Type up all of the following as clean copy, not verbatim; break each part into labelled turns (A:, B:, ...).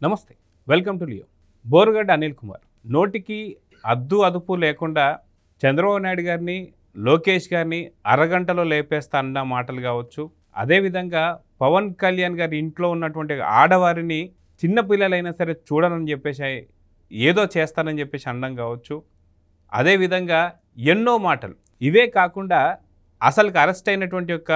A: నమస్తే, welcome to Leo. Borugadda Anil Kumar నోటికి అద్దు అదుపు లేకుండా చంద్రబాబు నాయుడు గారిని, లోకేష్ గారిని అరగంటలో లేపేస్తా అన్న మాటలు కావచ్చు. అదేవిధంగా పవన్ కళ్యాణ్ గారి ఇంట్లో ఉన్నటువంటి ఆడవారిని చిన్నపిల్లలైనా సరే చూడనని చెప్పేసి ఏదో చేస్తానని చెప్పేసి అనడం కావచ్చు. అదేవిధంగా ఎన్నో మాటలు. ఇవే కాకుండా అసలుకి అరెస్ట్ అయినటువంటి ఒక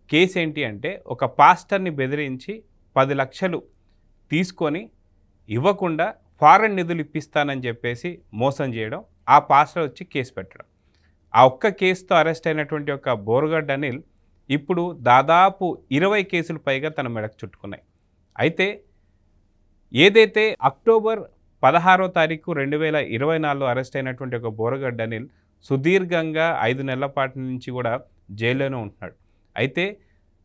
A: కేసు ఏంటి అంటే, ఒక పాస్టర్ని బెదిరించి 10 లక్షలు తీసుకొని ఇవ్వకుండా ఫారెన్ నిధులు ఇప్పిస్తానని చెప్పేసి మోసం చేయడం, ఆ పాస్టర్ వచ్చి కేసు పెట్టడం. ఆ ఒక్క కేసుతో అరెస్ట్ అయినటువంటి ఒక బోరుగడ్డ అనిల్ ఇప్పుడు దాదాపు 20 కేసులు పైగా తన మెడకు చుట్టుకున్నాయి. అయితే ఏదైతే అక్టోబర్ 16వ తారీఖు 2024లో అరెస్ట్ అయినటువంటి ఒక బోరుగడ్డ అనిల్ సుదీర్ఘంగా 5 నెలల పాటు నుంచి కూడా జైల్లోనే ఉంటున్నాడు. అయితే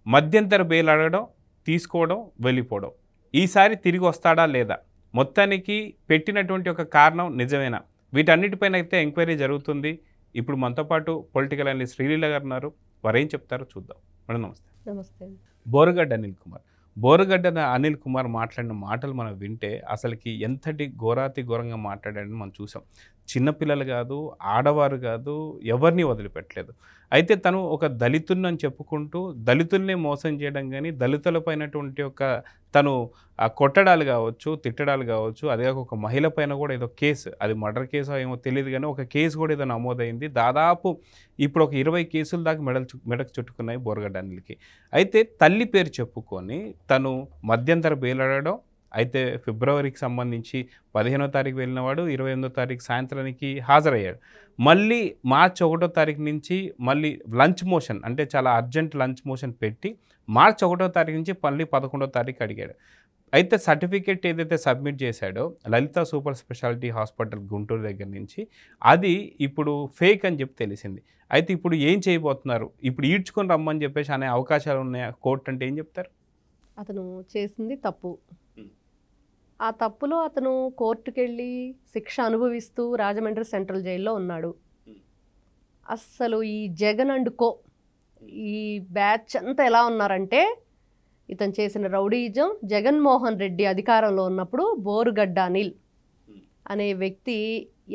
A: మధ్యంతర బెయిల్ అడగడం, తీసుకోవడం, వెళ్ళిపోవడం. ఈసారి తిరిగి వస్తాడా లేదా, మొత్తానికి పెట్టినటువంటి ఒక కారణం నిజమేనా, వీటన్నిటిపైన అయితే ఎంక్వైరీ జరుగుతుంది. ఇప్పుడు మనతో పాటు పొలిటికల్ అనలిస్ట్ శ్రీలీల గారు ఉన్నారు. వారు ఏం చెప్తారో చూద్దాం. మేడం నమస్తే.
B: నమస్తే.
A: బోరుగడ్డ అనిల్ కుమార్ మాట్లాడిన మాటలు మనం వింటే అసలుకి ఎంతటి ఘోరంగా మాట్లాడాడని మనం చూసాం. చిన్నపిల్లలు కాదు, ఆడవారు కాదు, ఎవరిని వదిలిపెట్టలేదు. అయితే తను ఒక దళితుడిని అని చెప్పుకుంటూ దళితుల్ని మోసం చేయడం కానీ, దళితులపైనటువంటి ఒక తను కొట్టడాలు కావచ్చు, తిట్టడాలు కావచ్చు, అదే ఒక మహిళ పైన కూడా ఏదో కేసు, అది మర్డర్ కేసు ఏమో తెలియదు కానీ ఒక కేసు కూడా ఏదో నమోదైంది. దాదాపు ఇప్పుడు ఒక 20 కేసుల దాకా మెడకు చుట్టుకున్నాయి బోరుగడ్డ అనిల్కి. అయితే తల్లి పేరు చెప్పుకొని తను మధ్యంతర బెయిల్ అడగడం. అయితే ఫిబ్రవరికి సంబంధించి 15వ తారీఖు వెళ్ళినవాడు 28వ తారీఖు సాయంత్రానికి హాజరయ్యాడు. మళ్ళీ మార్చి 1వ తారీఖు నుంచి మళ్ళీ లంచ్ మోషన్, అంటే చాలా అర్జెంట్ లంచ్ మోషన్ పెట్టి మార్చి 1వ తారీఖు నుంచి మళ్ళీ 11వ తారీఖు అడిగాడు. అయితే సర్టిఫికేట్ ఏదైతే సబ్మిట్ చేశాడో లలిత సూపర్ స్పెషాలిటీ హాస్పిటల్ గుంటూరు దగ్గర నుంచి, అది ఇప్పుడు ఫేక్ అని చెప్పి తెలిసింది. అయితే ఇప్పుడు ఏం చేయబోతున్నారు, ఇప్పుడు ఈడ్చుకొని రమ్మని చెప్పేసి అనే అవకాశాలు ఉన్నాయా కోర్టు అంటే ఏం చెప్తారు?
B: అతను చేసింది తప్పు. ఆ తప్పులో అతను కోర్టుకు వెళ్ళి శిక్ష అనుభవిస్తూ రాజమండ్రి సెంట్రల్ జైల్లో ఉన్నాడు. అస్సలు ఈ జగన్ అండ్ కో ఈ బ్యాచ్ అంతా ఎలా ఉన్నారంటే, ఇతను చేసిన రౌడీయిజం, జగన్మోహన్ రెడ్డి అధికారంలో ఉన్నప్పుడు బోరుగడ్డ అనిల్ అనే వ్యక్తి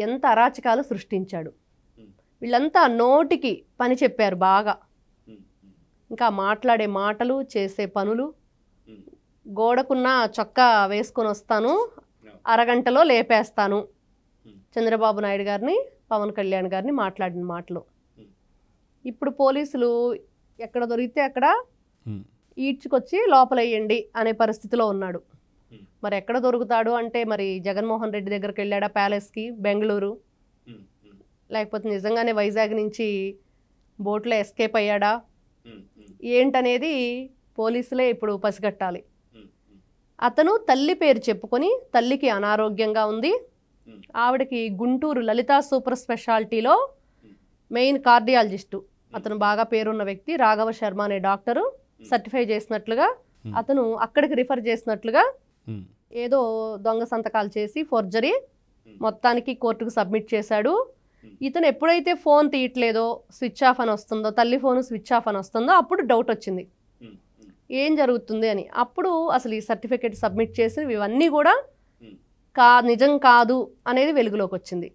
B: ఎంత అరాచకాలు సృష్టించాడు. వీళ్ళంతా నోటికి పని చెప్పారు బాగా. ఇంకా మాట్లాడే మాటలు, చేసే పనులు, గోడకున్న చొక్కా వేసుకొని వస్తాను, అరగంటలో లేపేస్తాను, చంద్రబాబు నాయుడు గారిని, పవన్ కళ్యాణ్ గారిని మాట్లాడిన మాటలు. ఇప్పుడు పోలీసులు ఎక్కడ దొరికితే అక్కడ ఈడ్చుకొచ్చి లోపలయ్యండి అనే పరిస్థితిలో ఉన్నాడు. మరి ఎక్కడ దొరుకుతాడు అంటే, మరి జగన్మోహన్ రెడ్డి దగ్గరికి వెళ్ళాడా ప్యాలెస్కి, బెంగళూరు, లేకపోతే నిజంగానే వైజాగ్ నుంచి బోట్లో ఎస్కేప్ అయ్యాడా ఏంటనేది పోలీసులే ఇప్పుడు పసిగట్టాలి. అతను తల్లి పేరు చెప్పుకొని, తల్లికి అనారోగ్యంగా ఉంది, ఆవిడకి గుంటూరు లలిత సూపర్ స్పెషాలిటీలో మెయిన్ కార్డియాలజిస్టు, అతను బాగా పేరున్న వ్యక్తి, రాఘవ శర్మ అనే డాక్టరు సర్టిఫై చేసినట్లుగా, అతను అక్కడికి రిఫర్ చేసినట్లుగా ఏదో దొంగ సంతకాలు చేసి ఫోర్జరీ మొత్తానికి కోర్టుకు సబ్మిట్ చేశాడు. ఇతను ఎప్పుడైతే ఫోన్ తీయట్లేదో, స్విచ్ ఆఫ్ అని వస్తుందో, తల్లి ఫోను స్విచ్ ఆఫ్ అని వస్తుందో, అప్పుడు డౌట్ వచ్చింది ఏం జరుగుతుంది అని. అప్పుడు అసలు ఈ సర్టిఫికేట్ సబ్మిట్ చేసి ఇవన్నీ కూడా నిజం కాదు అనేది వెలుగులోకి వచ్చింది.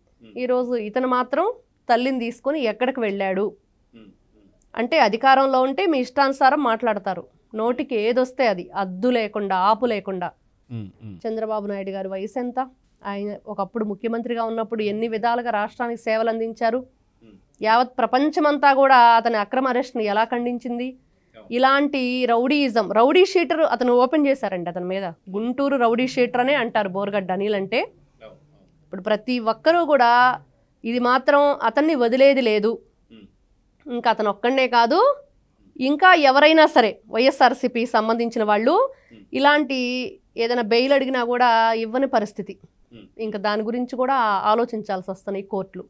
B: ఈరోజు ఇతను మాత్రం తల్లిని తీసుకొని ఎక్కడికి వెళ్ళాడు అంటే, అధికారంలో ఉంటే మీ ఇష్టానుసారం మాట్లాడతారు, నోటికి ఏదొస్తే అది, అద్దు లేకుండా, ఆపు లేకుండా. చంద్రబాబు నాయుడు గారి వయసు ఎంత, ఆయన ఒకప్పుడు ముఖ్యమంత్రిగా ఉన్నప్పుడు ఎన్ని విధాలుగా రాష్ట్రానికి సేవలు అందించారు, యావత్ ప్రపంచమంతా కూడా అతని అక్రమ అరెస్ట్ని ఎలా ఖండించింది. ఇలాంటి రౌడీయిజం, రౌడీ షీటర్ అతను ఓపెన్ చేశారండి అతని మీద. గుంటూరు రౌడీ షీటర్ అనే అంటారు బోరుగడ్డ అనిల్ అంటే. ఇప్పుడు ప్రతి ఒక్కరూ కూడా ఇది మాత్రం అతన్ని వదిలేది లేదు. ఇంకా అతను ఒక్కడే కాదు, ఇంకా ఎవరైనా సరే వైఎస్ఆర్సీపీ సంబంధించిన వాళ్ళు ఇలాంటి ఏదైనా బెయిల్ అడిగినా కూడా ఇవ్వని పరిస్థితి. ఇంకా దాని గురించి కూడా ఆలోచించాల్సి వస్తున్నాయి కోర్టులు.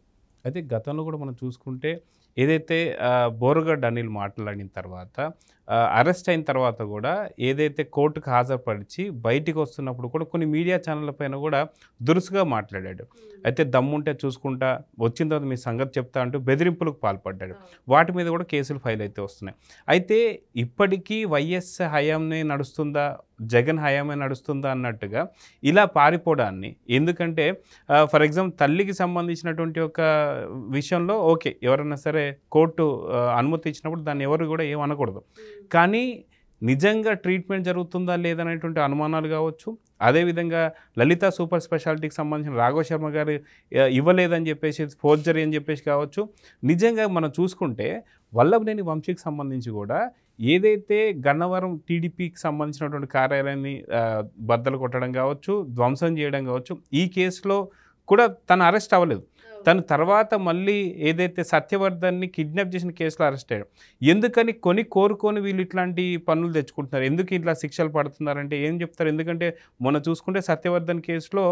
A: అయితే గతంలో కూడా మనం చూసుకుంటే, ఏదైతే బోరుగడ్డ అనిల్ మాట్లాడిన తర్వాత అరెస్ట్ అయిన తర్వాత కూడా ఏదైతే కోర్టుకు హాజరుపరిచి బయటికి వస్తున్నప్పుడు కూడా కొన్ని మీడియా ఛానళ్ళ పైన కూడా దురుసుగా మాట్లాడాడు. అయితే దమ్ముంటే చూసుకుంటా, వచ్చిన తర్వాత మీ సంగతి చెప్తా అంటూ బెదిరింపులకు పాల్పడ్డాడు. వాటి మీద కూడా కేసులు ఫైల్ అయితే వస్తున్నాయి. అయితే ఇప్పటికీ వైఎస్ హయాంనే నడుస్తుందా, జగన్ హయామే నడుస్తుందా అన్నట్టుగా ఇలా పారిపోవడాన్ని, ఎందుకంటే ఫర్ ఎగ్జాంపుల్ తల్లికి సంబంధించినటువంటి ఒక విషయంలో ఓకే, ఎవరైనా సరే కోర్టు అనుమతి ఇచ్చినప్పుడు దాన్ని ఎవరు కూడా ఏమనకూడదు. కానీ నిజంగా ట్రీట్మెంట్ జరుగుతుందా లేదనేటువంటి అనుమానాలు కావచ్చు, అదేవిధంగా లలిత సూపర్ స్పెషాలిటీకి సంబంధించిన రాఘవ శర్మ గారు ఇవ్వలేదని చెప్పేసి ఫోర్జరీ అని చెప్పేసి కావచ్చు. నిజంగా మనం చూసుకుంటే వల్లభనేని వంశీకి సంబంధించి కూడా ఏదైతే గన్నవరం టీడీపీకి సంబంధించినటువంటి కార్యాలయాన్ని బద్దలు కొట్టడం కావచ్చు, ధ్వంసం చేయడం కావచ్చు, ఈ కేసులో కూడా తను అరెస్ట్ అవ్వలేదు. తను తర్వాత మళ్ళీ ఏదైతే సత్యవర్ధన్ని కిడ్నాప్ చేసిన కేసులో అరెస్ట్ అయ్యాడు. ఎందుకని కోరుకొని వీళ్ళు ఇట్లాంటి పనులు తెచ్చుకుంటున్నారు, ఎందుకు ఇట్లా శిక్షలు పడుతున్నారంటే ఏం చెప్తారు? ఎందుకంటే మొన్న చూసుకుంటే సత్యవర్ధన్ కేసులో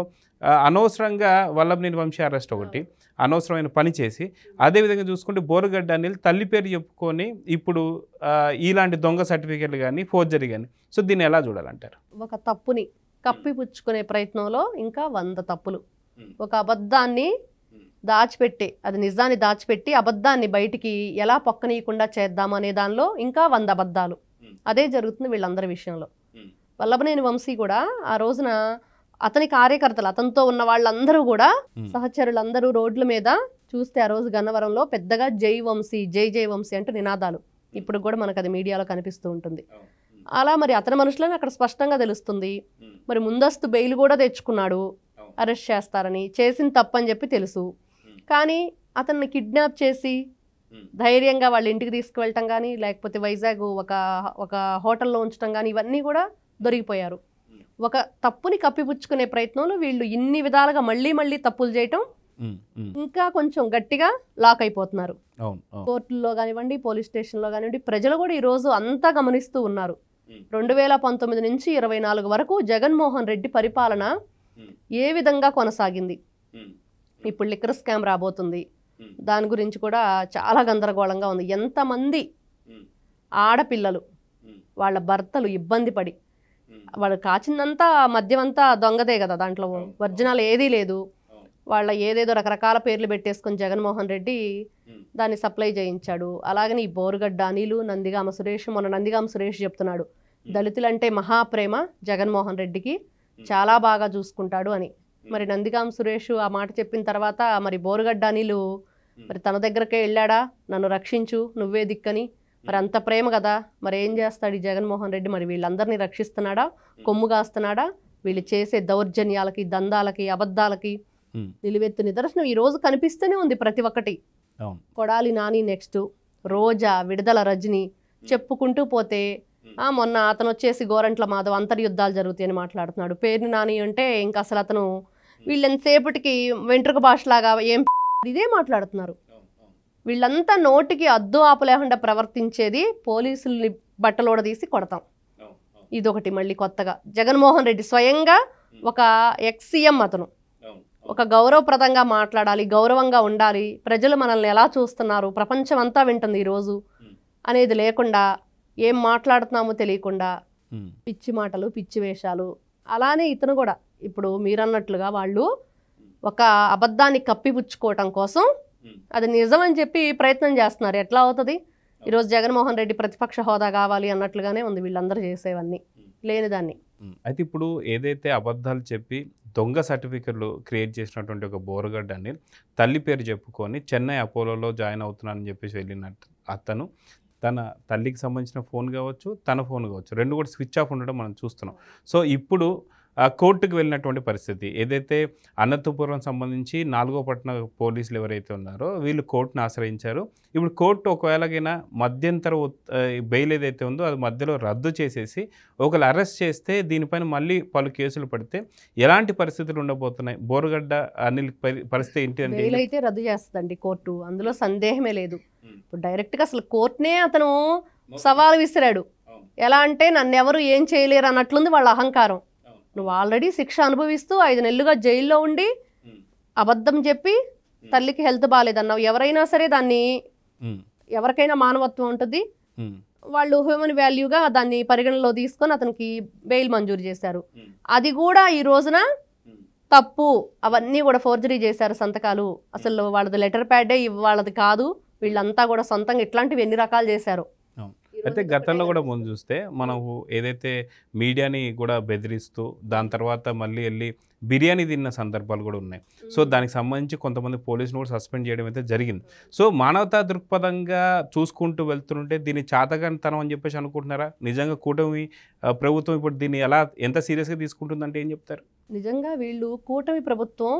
A: అనవసరంగా వల్లభనేని వంశీ అరెస్ట్ ఒకటి, అనవసరమైన పని చేసి, అదేవిధంగా చూసుకుంటే బోరగడ్డ అనిల్ తల్లి పేరు చెప్పుకొని ఇప్పుడు ఇలాంటి దొంగ సర్టిఫికేట్లు కానీ ఫోర్జరీ కానీ. సో దీన్ని ఎలా చూడాలంటారు?
B: ఒక తప్పుని కప్పిపుచ్చుకునే ప్రయత్నంలో ఇంకా 100 తప్పులు. ఒక అబద్ధాన్ని దాచిపెట్టి, అది నిజాన్ని దాచిపెట్టి అబద్ధాన్ని బయటికి ఎలా పొక్కనీయకుండా చేద్దాం అనే దానిలో ఇంకా 100 అబద్ధాలు. అదే జరుగుతుంది వీళ్ళందరి విషయంలో. వల్లభనేని వంశీ కూడా ఆ రోజున అతని కార్యకర్తలు, అతనితో ఉన్న వాళ్ళందరూ కూడా సహచరులందరూ రోడ్ల మీద చూస్తే ఆ రోజు గన్నవరంలో పెద్దగా జై వంశీ, జై జై వంశీ అంటూ నినాదాలు. ఇప్పుడు కూడా మనకు అది మీడియాలో కనిపిస్తూ ఉంటుంది. అలా మరి అతని మనుషులని అక్కడ స్పష్టంగా తెలుస్తుంది. మరి ముందస్తు బెయిల్ కూడా తెచ్చుకున్నాడు, అరెస్ట్ చేస్తారని. చేసిన తప్పని చెప్పి తెలుసు. కానీ అతన్ని కిడ్నాప్ చేసి ధైర్యంగా వాళ్ళ ఇంటికి తీసుకువెళ్ళటం కానీ, లేకపోతే వైజాగ్ ఒక హోటల్లో ఉంచడం కానీ, ఇవన్నీ కూడా దొరికిపోయారు. ఒక తప్పుని కప్పిపుచ్చుకునే ప్రయత్నంలో వీళ్ళు ఇన్ని విధాలుగా మళ్ళీ తప్పులు చేయటం, ఇంకా కొంచెం గట్టిగా లాక్ అయిపోతున్నారు. కోర్టుల్లో కానివ్వండి, పోలీస్ స్టేషన్లో కానివ్వండి. ప్రజలు కూడా ఈరోజు అంతా గమనిస్తూ ఉన్నారు. 2019 నుంచి 24 వరకు జగన్మోహన్ రెడ్డి పరిపాలన ఏ విధంగా కొనసాగింది. ఇప్పుడు లిక్కర్ స్కామ్ రాబోతుంది, దాని గురించి కూడా చాలా గందరగోళంగా ఉంది. ఎంతమంది ఆడపిల్లలు వాళ్ళ భర్తలు ఇబ్బంది పడి, వాళ్ళు కాచిందంతా మద్యం అంతా దొంగదే కదా, దాంట్లో ఒరిజినల్ ఏదీ లేదు. వాళ్ళ ఏదేదో రకరకాల పేర్లు పెట్టేసుకొని జగన్మోహన్ రెడ్డి దాన్ని సప్లై చేయించాడు. అలాగని ఈ బోరుగడ్డ అనిలు, నందిగామ సురేష్, మొన్న నందిగామ సురేష్ చెప్తున్నాడు దళితులంటే మహాప్రేమ జగన్మోహన్ రెడ్డికి, చాలా బాగా చూసుకుంటాడు అని. మరి నందిగామ సురేష్ ఆ మాట చెప్పిన తర్వాత మరి బోరుగడ్డ అనిలు మరి తన దగ్గరకే వెళ్ళాడా, నన్ను రక్షించు నువ్వే దిక్కని. మరి అంత ప్రేమ కదా, మరి ఏం చేస్తాడు ఈ జగన్మోహన్ రెడ్డి? మరి వీళ్ళందరినీ రక్షిస్తున్నాడా, కొమ్ము కాస్తున్నాడా? వీళ్ళు చేసే దౌర్జన్యాలకి, దందాలకి, అబద్ధాలకి నిలువెత్తు నిదర్శనం ఈ రోజు కనిపిస్తూనే ఉంది ప్రతి ఒక్కటి. కొడాలి నాని, నెక్స్ట్ రోజా, విడుదల రజని చెప్పుకుంటూ పోతే, మొన్న అతను వచ్చేసి గోరంట్ల మాధవ్ అంతర్యుద్ధాలు జరుగుతాయని మాట్లాడుతున్నాడు. పేరుని నాని అంటే ఇంకా అసలు అతను వీళ్ళెంతసేపటికి వెంట్రుక భాషలాగా ఏం ఇదే మాట్లాడుతున్నారు. వీళ్ళంతా నోటికి అద్దు ఆపు లేకుండా ప్రవర్తించేది పోలీసుల్ని బట్టలోడ తీసి కొడతాం. ఇదొకటి మళ్ళీ కొత్తగా జగన్మోహన్ రెడ్డి స్వయంగా ఒక ఎక్స్-సీఎం, అతను ఒక గౌరవప్రదంగా మాట్లాడాలి, గౌరవంగా ఉండాలి, ప్రజలు మనల్ని ఎలా చూస్తున్నారు, ప్రపంచం అంతా వింటుంది ఈరోజు అనేది లేకుండా, ఏం మాట్లాడుతున్నామో తెలియకుండా పిచ్చి మాటలు, పిచ్చి వేషాలు. అలానే ఇతను కూడా ఇప్పుడు మీరన్నట్లుగా వాళ్ళు ఒక అబద్ధాన్ని కప్పిపుచ్చుకోవటం కోసం అది నిజమని చెప్పి ప్రయత్నం చేస్తున్నారు. ఎట్లా అవుతుంది? ఈరోజు జగన్మోహన్ రెడ్డి ప్రతిపక్ష హోదా కావాలి అన్నట్లుగానే ఉంది వీళ్ళందరూ చేసేవన్నీ, లేనిదాన్ని.
A: అయితే ఇప్పుడు ఏదైతే అబద్ధాలు చెప్పి దొంగ సర్టిఫికెట్లు క్రియేట్ చేసినటువంటి ఒక బోరగడ్డ అనిల్ తల్లి పేరు చెప్పుకొని చెన్నై అపోలోలో జాయిన్ అవుతున్నానని చెప్పేసి వెళ్ళినట్టు అతను తన తల్లికి సంబంధించిన ఫోన్ కావచ్చు, తన ఫోన్ కావచ్చు, రెండు కూడా స్విచ్ ఆఫ్ ఉండడం మనం చూస్తున్నాం. సో ఇప్పుడు కోర్టుకు వెళ్ళినటువంటి పరిస్థితి ఏదైతే అనంతపురం సంబంధించి 4వ పట్టణ పోలీసులు ఎవరైతే ఉన్నారో వీళ్ళు కోర్టును ఆశ్రయించారు. ఇప్పుడు కోర్టు ఒకవేళగైనా మధ్యంతర బెయిల్ ఏదైతే ఉందో అది మధ్యలో రద్దు చేసేసి ఒకరు అరెస్ట్ చేస్తే దీనిపైన మళ్ళీ పలు కేసులు పడితే ఎలాంటి పరిస్థితులు ఉండబోతున్నాయి? బోరగడ్డ అనిల్ పరిస్థితి ఏంటి అంటే
B: బెయిల్ అయితే రద్దు చేస్తుందండి కోర్టు, అందులో సందేహమే లేదు. ఇప్పుడు డైరెక్ట్గా అసలు కోర్టునే అతను సవాల్ విసిరాడు. ఎలా అంటే నన్ను ఎవరు ఏం చేయలేరు అన్నట్లుంది వాళ్ళ అహంకారం. నువ్వు ఆల్రెడీ శిక్ష అనుభవిస్తూ 5 నెలలుగా జైల్లో ఉండి అబద్ధం చెప్పి తల్లికి హెల్త్ బాగాలేదన్నావు. ఎవరైనా సరే దాన్ని, ఎవరికైనా మానవత్వం ఉంటుంది, వాళ్ళు హ్యూమన్ వాల్యూగా దాన్ని పరిగణలో తీసుకొని అతనికి బెయిల్ మంజూరు చేశారు. అది కూడా ఈ రోజున తప్పు, అవన్నీ కూడా ఫోర్జరీ చేశారు సంతకాలు, అసలు వాళ్ళది లెటర్ ప్యాడే వాళ్ళది కాదు, వీళ్ళంతా కూడా సొంతంగా ఇట్లాంటివి ఎన్ని రకాలు చేశారు.
A: అయితే గతంలో కూడా ముందు చూస్తే మనం ఏదైతే మీడియాని కూడా బెదిరిస్తూ దాని తర్వాత మళ్ళీ వెళ్ళి బిర్యానీ తిన్న సందర్భాలు కూడా ఉన్నాయి. సో దానికి సంబంధించి కొంతమంది పోలీసులు కూడా సస్పెండ్ చేయడం అయితే జరిగింది. సో మానవతా దృక్పథంగా చూసుకుంటూ వెళ్తుంటే దీన్ని చాతగానితనం అని చెప్పేసి అనుకుంటున్నారా? నిజంగా కూటమి ప్రభుత్వం ఇప్పుడు దీన్ని ఎంత సీరియస్గా తీసుకుంటుందంటే ఏం చెప్తారు?
B: నిజంగా వీళ్ళు కూటమి ప్రభుత్వం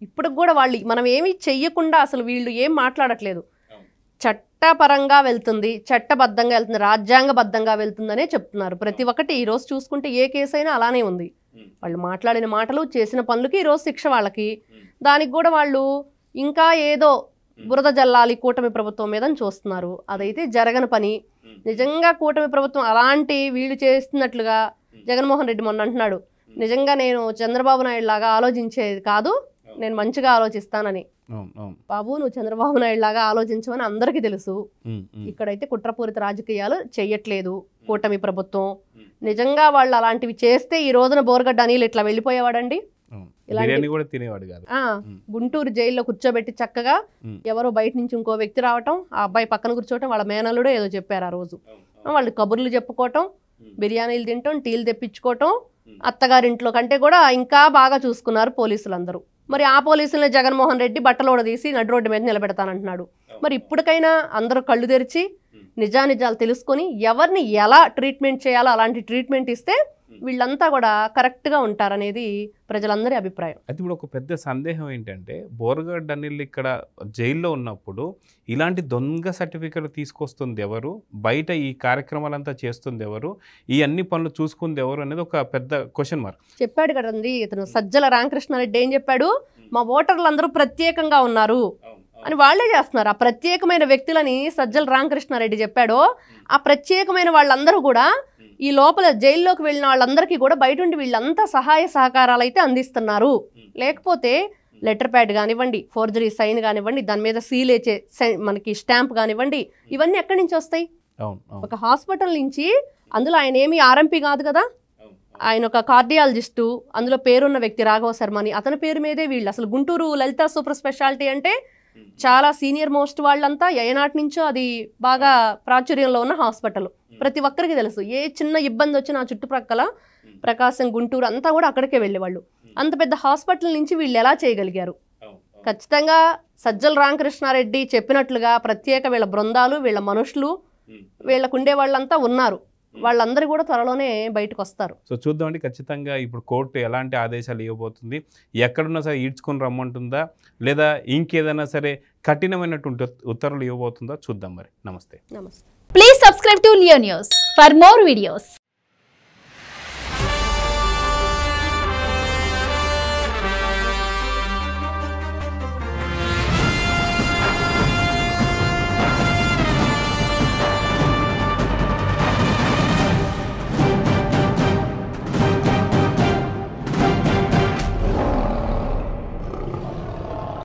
B: ఇప్పుడు కూడా వాళ్ళు మనం ఏమీ చెయ్యకుండా అసలు వీళ్ళు ఏం మాట్లాడట్లేదు. చట్టపరంగా వెళ్తుంది, చట్టబద్ధంగా వెళ్తుంది, రాజ్యాంగబద్ధంగా వెళ్తుందనే చెప్తున్నారు. ప్రతి ఒక్కటి ఈరోజు చూసుకుంటే ఏ కేసు అయినా అలానే ఉంది. వాళ్ళు మాట్లాడిన మాటలు చేసిన పనులకి ఈరోజు శిక్ష వాళ్ళకి. దానికి కూడా వాళ్ళు ఇంకా ఏదో బురద జల్లాలి కూటమి ప్రభుత్వం మీద చూస్తున్నారు. అదైతే జరగని పని. నిజంగా కూటమి ప్రభుత్వం అలాంటి వీళ్ళు చేస్తున్నట్లుగా జగన్మోహన్ రెడ్డి మొన్న అంటున్నాడు, నిజంగా నేను చంద్రబాబు నాయుడు లాగా ఆలోచించేది కాదు, నేను మంచిగా ఆలోచిస్తానని. బాబు నువ్వు చంద్రబాబు నాయుడు లాగా ఆలోచించమని అందరికీ తెలుసు. ఇక్కడైతే కుట్రపూరిత రాజకీయాలు చెయ్యట్లేదు కూటమి ప్రభుత్వం. నిజంగా వాళ్ళు అలాంటివి చేస్తే ఈ రోజున బోర్గడ్డ అనిల్ ఇట్లా వెళ్ళిపోయేవాడండి. గుంటూరు జైల్లో కూర్చోబెట్టి చక్కగా ఎవరో బయట నుంచి ఇంకో వ్యక్తి రావటం, ఆ అబ్బాయి పక్కన కూర్చోవటం, వాళ్ళ మేనల్లుడో ఏదో చెప్పారు ఆ రోజు. వాళ్ళు కబుర్లు చెప్పుకోవటం, బిర్యానీలు తినటం, టీలు తెప్పించుకోవటం, అత్తగారింట్లో కంటే కూడా ఇంకా బాగా చూసుకున్నారు పోలీసులందరూ. మరి ఆ పోలీసులనే జగన్మోహన్ రెడ్డి బట్టలోడ తీసి నడు రోడ్డు మీద నిలబెడతానంటున్నాడు. మరి ఇప్పటికైనా అందరూ కళ్ళు తెరిచి నిజానిజాలు తెలుసుకొని ఎవరిని ఎలా ట్రీట్మెంట్ చేయాలో అలాంటి ట్రీట్మెంట్ ఇస్తే వీళ్ళంతా కూడా కరెక్ట్గా ఉంటారనేది ప్రజలందరి అభిప్రాయం.
A: అయితే ఇప్పుడు ఒక పెద్ద సందేహం ఏంటంటే, బోర్గడ్డ అనిల్ ఇక్కడ జైల్లో ఉన్నప్పుడు ఇలాంటి దొంగ సర్టిఫికెట్ తీసుకొస్తుంది ఎవరు, బయట ఈ కార్యక్రమాలంతా చేస్తుంది ఎవరు, ఈ అన్ని పనులు చూసుకుంది ఎవరు అనేది ఒక పెద్ద క్వశ్చన్ మార్క్.
B: చెప్పాడు కదండి ఇతను సజ్జల రామకృష్ణారెడ్డి, ఏం చెప్పాడు, మా ఓటర్లు అందరూ ప్రత్యేకంగా ఉన్నారు అని వాళ్ళే చేస్తున్నారు. ఆ ప్రత్యేకమైన వ్యక్తులని సజ్జల రామకృష్ణారెడ్డి చెప్పాడో, ఆ ప్రత్యేకమైన వాళ్ళందరూ కూడా ఈ లోపల జైల్లోకి వెళ్ళిన వాళ్ళందరికీ కూడా బయట ఉండి వీళ్ళంతా సహాయ సహకారాలు అయితే అందిస్తున్నారు. లేకపోతే లెటర్ ప్యాడ్ కానివ్వండి, ఫోర్జరీ సైన్ కానివ్వండి, దాని మీద సీల్ వేసే మనకి స్టాంప్ కానివ్వండి, ఇవన్నీ ఎక్కడి నుంచి వస్తాయి? ఒక హాస్పిటల్ నుంచి. అందులో ఆయన ఏమి ఆర్ఎంపీ కాదు కదా, ఆయన ఒక కార్డియాలజిస్టు, అందులో పేరున్న వ్యక్తి రాఘవ శర్మని, అతని పేరు మీదే వీళ్ళు. అసలు గుంటూరు లలిత సూపర్ స్పెషాలిటీ అంటే చాలా సీనియర్ మోస్ట్ వాళ్ళంతా ఏనాటి నుంచో అది బాగా ప్రాచుర్యంలో ఉన్న హాస్పిటల్, ప్రతి ఒక్కరికి తెలుసు. ఏ చిన్న ఇబ్బంది వచ్చినా ఆ చుట్టుప్రక్కల ప్రకాశం, గుంటూరు అంతా కూడా అక్కడికే వెళ్ళేవాళ్ళు. అంత పెద్ద హాస్పిటల్ నుంచి వీళ్ళు ఎలా చేయగలిగారు? ఖచ్చితంగా సజ్జల రామకృష్ణారెడ్డి చెప్పినట్లుగా ప్రత్యేక వీళ్ళ బృందాలు, వీళ్ళ మనుషులు, వీళ్ళకు ఉండే వాళ్ళంతా ఉన్నారు. వాళ్ళందరూ కూడా త్వరలోనే బయటకు వస్తారు.
A: సో చూద్దామండి, ఖచ్చితంగా ఇప్పుడు కోర్టు ఎలాంటి ఆదేశాలు ఇవ్వబోతుంది, ఎక్కడున్నా సరే ఈడ్చుకొని రమ్మంటుందా, లేదా ఇంకేదైనా సరే కఠినమైనటువంటి ఉత్తర్వులు ఇవ్వబోతుందా చూద్దాం. మరి నమస్తే.
B: నమస్తే.
C: Please subscribe to Leo News for more videos.